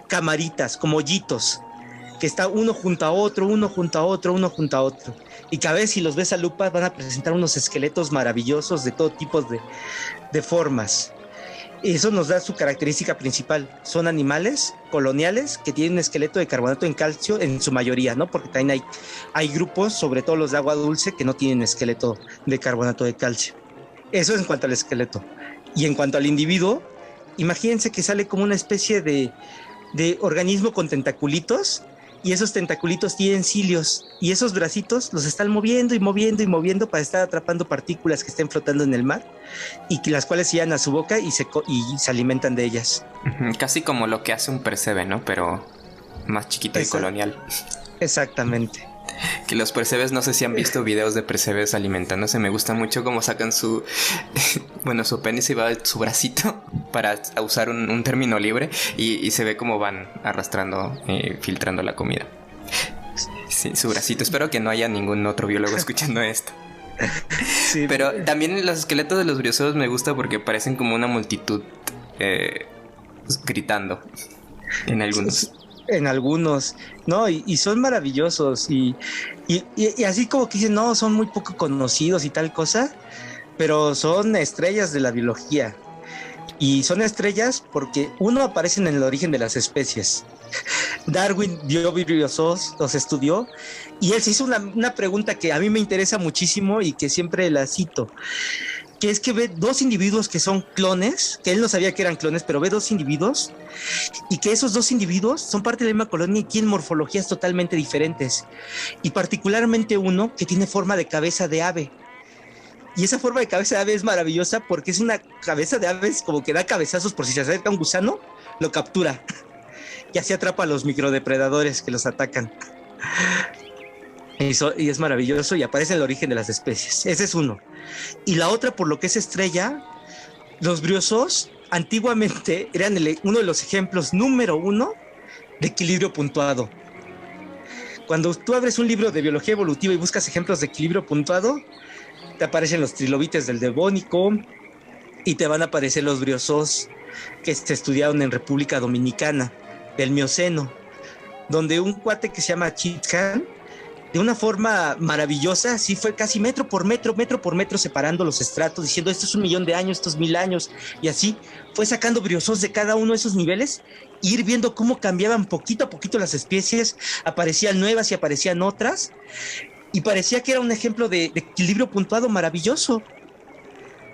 camaritas, como hoyitos, que está uno junto a otro, uno junto a otro, uno junto a otro. Y cada vez si los ves a lupa van a presentar unos esqueletos maravillosos de todo tipo de formas. Eso nos da su característica principal. Son animales coloniales que tienen un esqueleto de carbonato en calcio en su mayoría, ¿no? Porque también hay grupos, sobre todo los de agua dulce, que no tienen esqueleto de carbonato de calcio. Eso es en cuanto al esqueleto. Y en cuanto al individuo, imagínense que sale como una especie de organismo con tentaculitos, y esos tentaculitos tienen cilios, y esos bracitos los están moviendo y moviendo y moviendo para estar atrapando partículas que estén flotando en el mar, y que las cuales llegan a su boca y se alimentan de ellas. Casi como lo que hace un percebe, ¿no? Pero más chiquito y colonial. Exactamente. Que los percebes, no sé si han visto videos de percebes alimentándose. Me gusta mucho cómo sacan su apéndice y va su bracito, para usar un término libre, y se ve cómo van arrastrando, filtrando la comida. Sí, su bracito. Espero que no haya ningún otro biólogo escuchando esto. Sí. Pero también los esqueletos de los briozoos me gusta porque parecen como una multitud gritando en algunos. En algunos, ¿no? Y son maravillosos y así como que dicen, no, son muy poco conocidos y tal cosa, pero son estrellas de la biología. Y son estrellas porque, uno, aparecen en el origen de las especies. Darwin vio briozoos, los estudió, y él se hizo una pregunta que a mí me interesa muchísimo y que siempre la cito, que es que ve dos individuos que son clones, que él no sabía que eran clones, pero ve dos individuos, y que esos dos individuos son parte de la misma colonia y tienen morfologías totalmente diferentes, y particularmente uno que tiene forma de cabeza de ave. Y esa forma de cabeza de ave es maravillosa porque es una cabeza de ave como que da cabezazos por si se acerca un gusano, lo captura y así atrapa a los microdepredadores que los atacan. Y es maravilloso y aparece en el origen de las especies. Ese es uno. Y la otra, por lo que es estrella, los briozoos antiguamente eran uno de los ejemplos número uno de equilibrio puntuado. Cuando tú abres un libro de biología evolutiva y buscas ejemplos de equilibrio puntuado, te aparecen los trilobites del Devónico y te van a aparecer los briozoos que se estudiaron en República Dominicana del Mioceno, donde un cuate que se llama Chitkan, de una forma maravillosa, así fue casi metro por metro separando los estratos, diciendo esto es 1,000,000 de años, esto es 1000 años, y así fue sacando briozoos de cada uno de esos niveles, e ir viendo cómo cambiaban poquito a poquito las especies, aparecían nuevas y aparecían otras, y parecía que era un ejemplo de equilibrio puntuado maravilloso.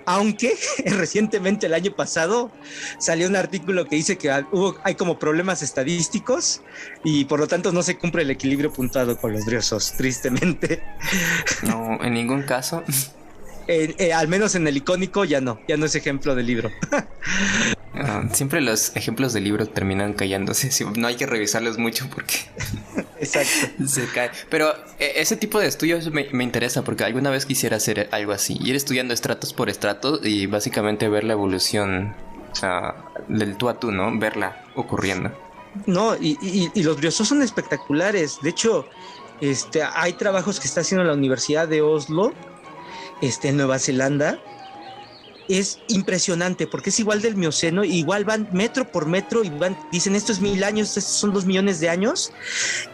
Aunque recientemente, el año pasado, salió un artículo que dice que hay como problemas estadísticos y por lo tanto no se cumple el equilibrio puntuado con los briozoos, tristemente. No, en ningún caso. Al menos en el icónico ya no es ejemplo de libro. Siempre los ejemplos de libros terminan cayéndose. No hay que revisarlos mucho porque exacto, se cae. Pero ese tipo de estudios me interesa porque alguna vez quisiera hacer algo así. Ir estudiando estratos por estratos y básicamente ver la evolución del tú a tú, ¿no? Verla ocurriendo. No, y los briozoos son espectaculares. De hecho, hay trabajos que está haciendo la Universidad de Oslo, en Nueva Zelanda. Es impresionante porque es igual del Mioceno, igual van metro por metro y dicen esto es 1000 años, estos son 2 millones de años,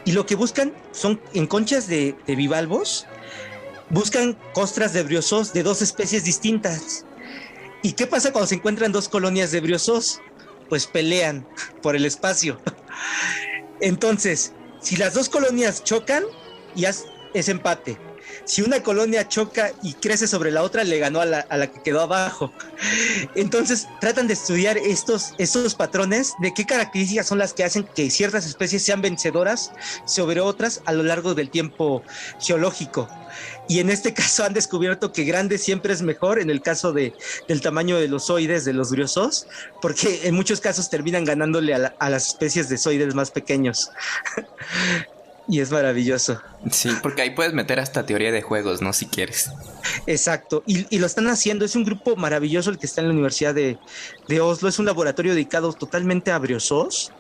y lo que buscan son en conchas de bivalvos, buscan costras de briozoos de 2 especies distintas. ¿Y qué pasa cuando se encuentran 2 colonias de briozoos? Pues pelean por el espacio. Entonces, si las 2 colonias chocan, ya es empate. Si una colonia choca y crece sobre la otra, le ganó a la que quedó abajo. Entonces tratan de estudiar estos patrones, de qué características son las que hacen que ciertas especies sean vencedoras sobre otras a lo largo del tiempo geológico. Y en este caso han descubierto que grande siempre es mejor en el caso del tamaño de los zoides, de los briozoos, porque en muchos casos terminan ganándole a las especies de zoides más pequeños. Y es maravilloso. Sí, porque ahí puedes meter hasta teoría de juegos, ¿no? Si quieres. Exacto, y lo están haciendo. Es un grupo maravilloso el que está en la Universidad de Oslo. Es un laboratorio dedicado totalmente a briozoos.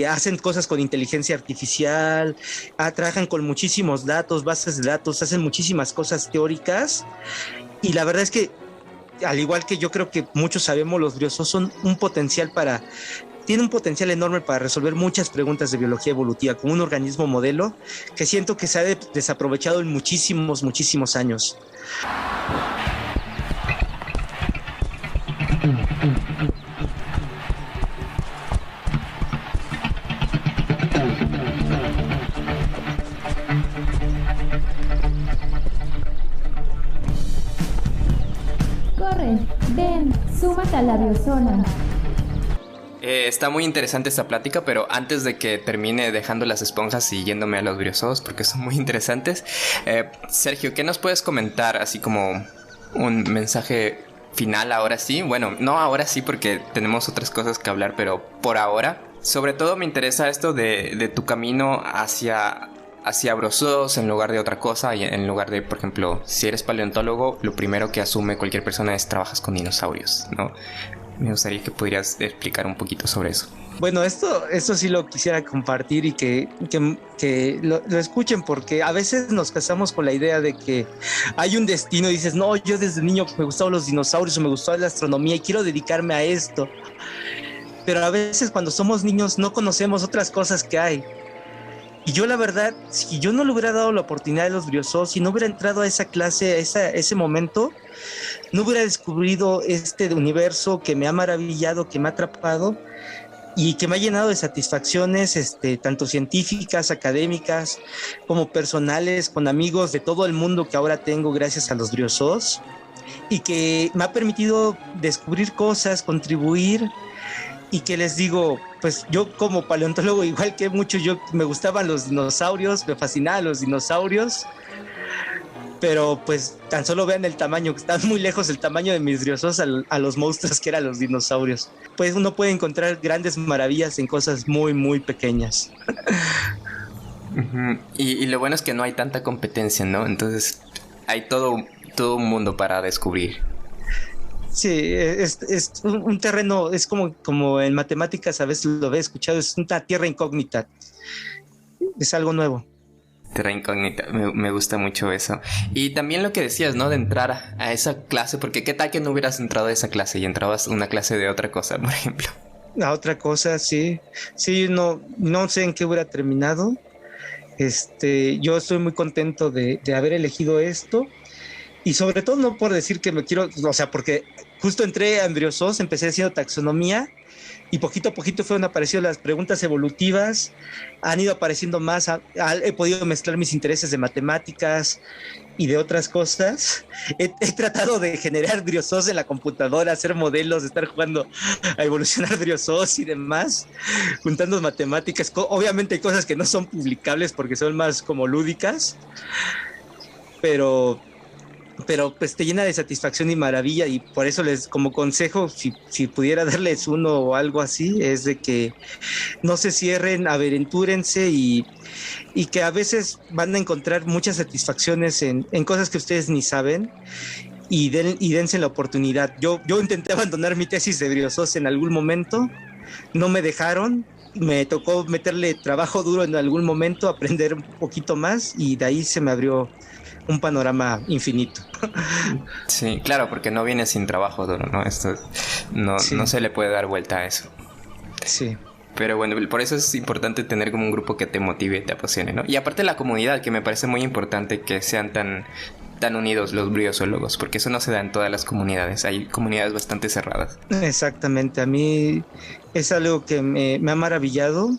Hacen cosas con inteligencia artificial, trabajan con muchísimos datos, bases de datos, hacen muchísimas cosas teóricas. Y la verdad es que, al igual que yo creo que muchos sabemos, los briozoos tiene un potencial enorme para resolver muchas preguntas de biología evolutiva, como un organismo modelo que siento que se ha desaprovechado en muchísimos años. Corre, ven, súmate a la biozona. Está muy interesante esta plática, pero antes de que termine dejando las esponjas y yéndome a los briozoos, porque son muy interesantes, Sergio, ¿qué nos puedes comentar así como un mensaje final ahora sí? Bueno, no ahora sí porque tenemos otras cosas que hablar, pero por ahora. Sobre todo me interesa esto de tu camino hacia briozoos en lugar de otra cosa, y en lugar de, por ejemplo, si eres paleontólogo, lo primero que asume cualquier persona es trabajas con dinosaurios, ¿no? Me gustaría que pudieras explicar un poquito sobre eso. Bueno, esto sí lo quisiera compartir y que lo escuchen, porque a veces nos casamos con la idea de que hay un destino y dices, no, yo desde niño me gustaban los dinosaurios o me gustaba la astronomía y quiero dedicarme a esto. Pero a veces cuando somos niños no conocemos otras cosas que hay. Y yo la verdad, si yo no le hubiera dado la oportunidad de los briozoos, si no hubiera entrado a esa clase, a ese momento, no hubiera descubrido este universo que me ha maravillado, que me ha atrapado y que me ha llenado de satisfacciones, tanto científicas, académicas, como personales, con amigos de todo el mundo que ahora tengo gracias a los briozoos, y que me ha permitido descubrir cosas, contribuir. Y que les digo, pues yo como paleontólogo, igual que muchos, yo me gustaban los dinosaurios, me fascinaban los dinosaurios, pero pues tan solo vean el tamaño, que están muy lejos el tamaño de mis briozoos a los monstruos que eran los dinosaurios. Pues uno puede encontrar grandes maravillas en cosas muy, muy pequeñas. Uh-huh. Y lo bueno es que no hay tanta competencia, ¿no? Entonces hay todo un mundo para descubrir. Sí, es un terreno, es como en matemáticas a veces lo he escuchado, es una tierra incógnita, es algo nuevo. Tierra incógnita, me gusta mucho eso. Y también lo que decías, ¿no? De entrar a esa clase, porque ¿qué tal que no hubieras entrado a esa clase y entrabas a una clase de otra cosa, por ejemplo? A otra cosa, sí, no sé en qué hubiera terminado. Yo estoy muy contento de haber elegido esto. Y sobre todo no por decir que me quiero, o sea, porque justo entré a briozoos, empecé haciendo taxonomía y poquito a poquito fueron apareciendo las preguntas evolutivas, han ido apareciendo más, he podido mezclar mis intereses de matemáticas y de otras cosas. He tratado de generar briozoos en la computadora, hacer modelos, estar jugando a evolucionar briozoos y demás, juntando matemáticas. Obviamente hay cosas que no son publicables porque son más como lúdicas, pero pero pues te llena de satisfacción y maravilla, y por eso como consejo, si pudiera darles uno o algo así, es de que no se cierren, aventúrense y que a veces van a encontrar muchas satisfacciones en cosas que ustedes ni saben, y dense la oportunidad. Yo intenté abandonar mi tesis de Briosós en algún momento, no me dejaron, me tocó meterle trabajo duro en algún momento, aprender un poquito más, y de ahí se me abrió un panorama infinito. Sí, claro, porque no viene sin trabajo duro, ¿no? Esto no se le puede dar vuelta a eso. Sí. Pero bueno, por eso es importante tener como un grupo que te motive y te apasione, ¿no? Y aparte la comunidad, que me parece muy importante que sean tan unidos los briosólogos, porque eso no se da en todas las comunidades, hay comunidades bastante cerradas. Exactamente, a mí es algo que me ha maravillado.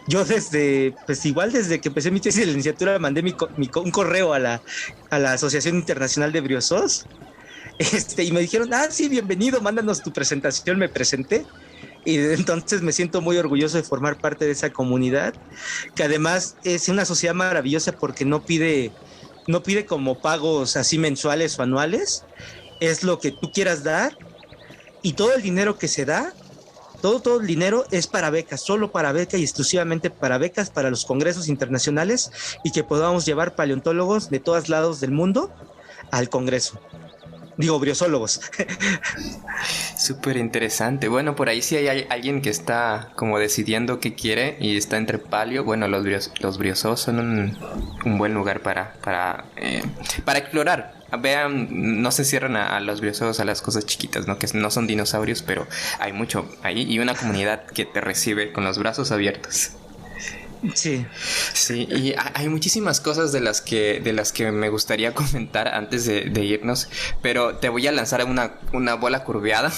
Yo desde que empecé mi tesis de licenciatura mandé un correo a la Asociación Internacional de Briosós, y me dijeron, sí, bienvenido, mándanos tu presentación. Me presenté, y entonces me siento muy orgulloso de formar parte de esa comunidad, que además es una sociedad maravillosa porque no pide como pagos así mensuales o anuales, es lo que tú quieras dar, y todo el dinero que se da, todo el dinero es para becas, solo para becas y exclusivamente para becas, para los congresos internacionales, y que podamos llevar paleontólogos de todos lados del mundo al congreso. Digo, briosólogos. Súper interesante. Bueno, por ahí sí hay alguien que está como decidiendo qué quiere y está entre palio. Bueno, los briozoos son un buen lugar para explorar. Vean, no se cierran a los briozoos, a las cosas chiquitas, ¿no? Que no son dinosaurios, pero hay mucho ahí y una comunidad que te recibe con los brazos abiertos. Sí. Sí, y hay muchísimas cosas de las que me gustaría comentar antes de irnos, pero te voy a lanzar una bola curveada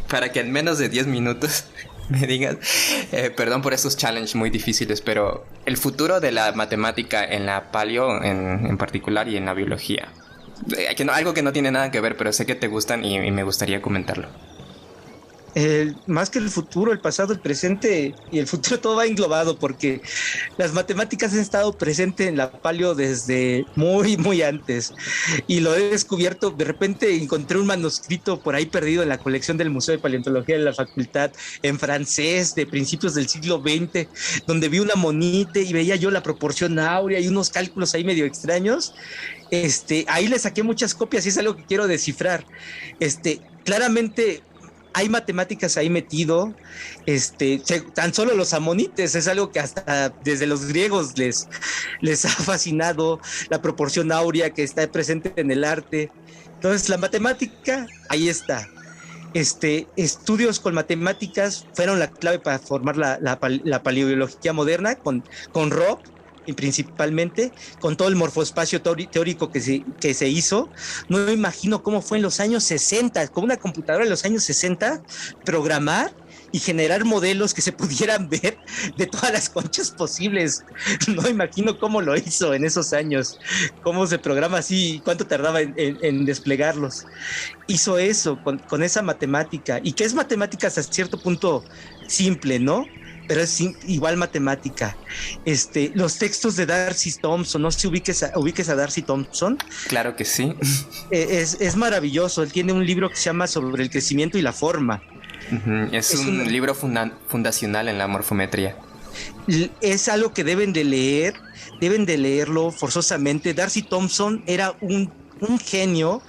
para que en menos de 10 minutos me digas, perdón por estos challenges muy difíciles, pero el futuro de la matemática en la paleo en particular y en la biología. Algo que no tiene nada que ver, pero sé que te gustan y me gustaría comentarlo. Más que el futuro, el pasado, el presente y el futuro, todo va englobado, porque las matemáticas han estado presentes en la paleo desde muy, muy antes, y lo he descubierto. De repente encontré un manuscrito por ahí perdido en la colección del Museo de Paleontología de la Facultad, en francés, de principios del siglo XX, donde vi una monite y veía yo la proporción áurea y unos cálculos ahí medio extraños. Ahí le saqué muchas copias y es algo que quiero descifrar. Claramente hay matemáticas ahí metido, tan solo los amonites es algo que hasta desde los griegos les ha fascinado, la proporción áurea que está presente en el arte. Entonces la matemática ahí está. Estudios con matemáticas fueron la clave para formar la paleobiología moderna, con Rob, y principalmente con todo el morfoespacio teórico que se hizo. No me imagino cómo fue en los años 60, con una computadora en los años 60, programar y generar modelos que se pudieran ver de todas las conchas posibles. No me imagino cómo lo hizo en esos años, cómo se programa así, cuánto tardaba en desplegarlos. Hizo eso con esa matemática, y que es matemática hasta cierto punto simple, ¿no? Pero es igual matemática. Los textos de Darcy Thompson, no sé si ubiques a Darcy Thompson. Claro que sí. Es maravilloso. Él tiene un libro que se llama Sobre el crecimiento y la forma. Uh-huh. Es un libro fundacional en la morfometría. Es algo que deben de leerlo forzosamente. Darcy Thompson era un genio.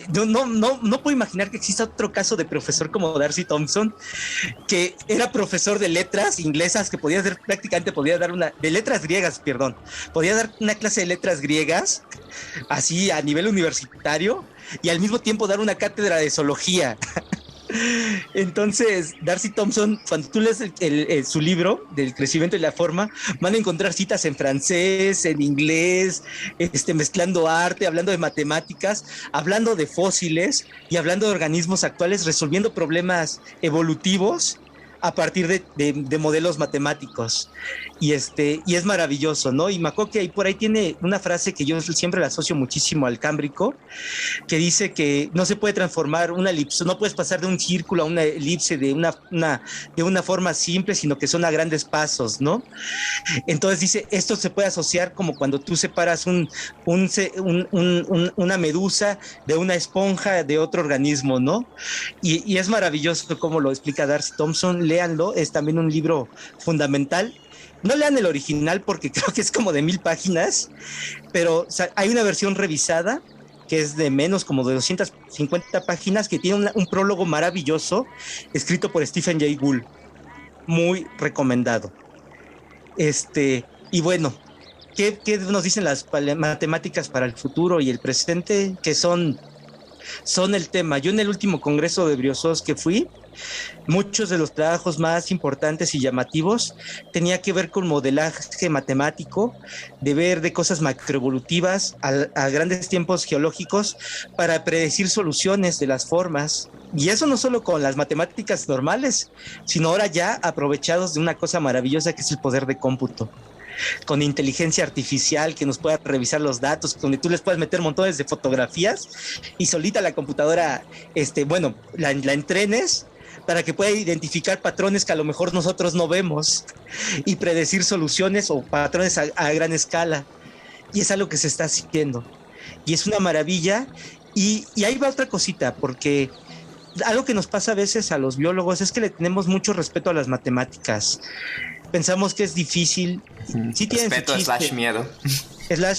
No puedo imaginar que exista otro caso de profesor como Darcy Thompson, que era profesor de letras inglesas, que podía dar una clase de letras griegas así a nivel universitario, y al mismo tiempo dar una cátedra de zoología. Entonces, Darcy Thompson, cuando tú lees su libro del crecimiento y la forma, van a encontrar citas en francés, en inglés, mezclando arte, hablando de matemáticas, hablando de fósiles y hablando de organismos actuales, resolviendo problemas evolutivos a partir de modelos matemáticos. Y es maravilloso, ¿no? Y me acuerdo que por ahí tiene una frase que yo siempre la asocio muchísimo al Cámbrico, que dice que no se puede transformar una elipse, no puedes pasar de un círculo a una elipse de una forma simple, sino que son a grandes pasos, ¿no? Entonces dice, esto se puede asociar como cuando tú separas una medusa de una esponja de otro organismo, ¿no? Y es maravilloso cómo lo explica Darcy Thompson. Léanlo, es también un libro fundamental. No lean el original porque creo que es como de 1000 páginas, pero o sea, hay una versión revisada que es de menos, como de 250 páginas, que tiene un prólogo maravilloso escrito por Stephen Jay Gould. Muy recomendado. Y bueno, ¿qué nos dicen las matemáticas para el futuro y el presente? Que son el tema. Yo en el último congreso de Briosós que fui, muchos de los trabajos más importantes y llamativos tenía que ver con modelaje matemático, de ver de cosas macroevolutivas a grandes tiempos geológicos para predecir soluciones de las formas. Y eso no solo con las matemáticas normales, sino ahora ya aprovechados de una cosa maravillosa que es el poder de cómputo, con inteligencia artificial que nos pueda revisar los datos, donde tú les puedes meter montones de fotografías y solita la computadora, la entrenes para que pueda identificar patrones que a lo mejor nosotros no vemos y predecir soluciones o patrones a gran escala. Y es algo que se está haciendo. Y es una maravilla. Y ahí va otra cosita, porque algo que nos pasa a veces a los biólogos es que le tenemos mucho respeto a las matemáticas. Pensamos que es difícil. Sí, respeto / miedo.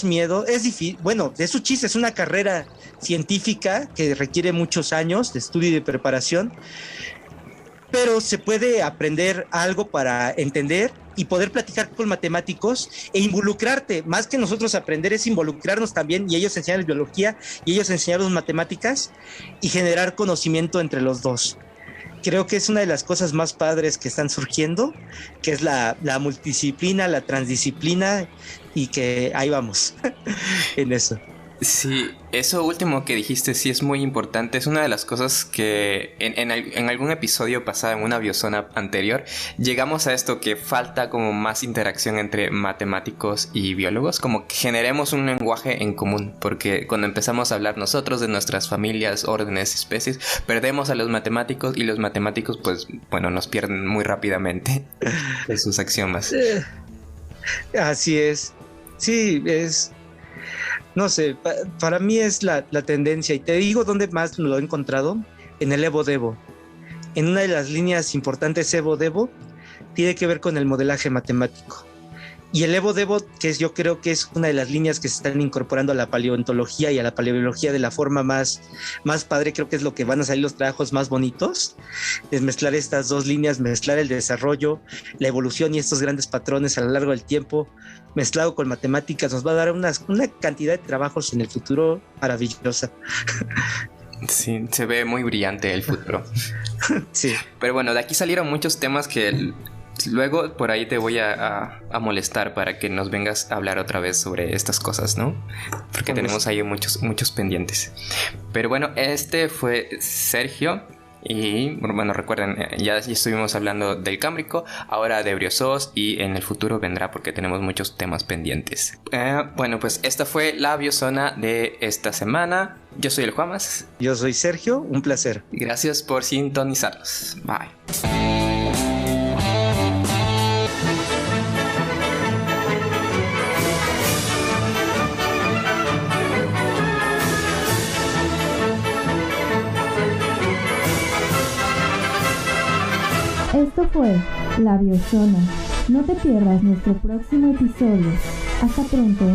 /miedo. Es difícil. Bueno, es su chiste, es una carrera científica que requiere muchos años de estudio y de preparación. Pero se puede aprender algo para entender y poder platicar con matemáticos e involucrarte. Más que nosotros aprender es involucrarnos también, y ellos enseñan biología y ellos enseñan matemáticas y generar conocimiento entre los dos. Creo que es una de las cosas más padres que están surgiendo, que es la multidisciplina, la transdisciplina, y que ahí vamos en eso. Sí, eso último que dijiste sí es muy importante. Es una de las cosas que en algún episodio pasado, en una biozona anterior, llegamos a esto, que falta como más interacción entre matemáticos y biólogos, como que generemos un lenguaje en común, porque cuando empezamos a hablar nosotros de nuestras familias, órdenes, especies, perdemos a los matemáticos, y los matemáticos pues bueno, nos pierden muy rápidamente de sus axiomas. Así es. Sí, no sé, para mí es la tendencia, y te digo dónde más lo he encontrado, en el Evo-Devo. En una de las líneas importantes Evo-Devo tiene que ver con el modelaje matemático. Y el Evo-Devo, yo creo que es una de las líneas que se están incorporando a la paleontología y a la paleobiología de la forma más padre. Creo que es lo que van a salir los trabajos más bonitos, es mezclar estas dos líneas, mezclar el desarrollo, la evolución y estos grandes patrones a lo largo del tiempo, mezclado con matemáticas. Nos va a dar una cantidad de trabajos en el futuro maravillosa. Sí, se ve muy brillante el futuro. Sí. Pero bueno, de aquí salieron muchos temas que luego por ahí te voy a molestar para que nos vengas a hablar otra vez sobre estas cosas, ¿no? Porque tenemos ahí muchos pendientes. Pero bueno, este fue Sergio. Y bueno, recuerden, ya estuvimos hablando del Cámbrico, ahora de Briosós, y en el futuro vendrá porque tenemos muchos temas pendientes. Bueno, pues esta fue la biozona de esta semana. Yo soy el Juamas. Yo soy Sergio, un placer. Gracias por sintonizarnos. Bye. Esto fue La Biozona. No te pierdas nuestro próximo episodio. Hasta pronto.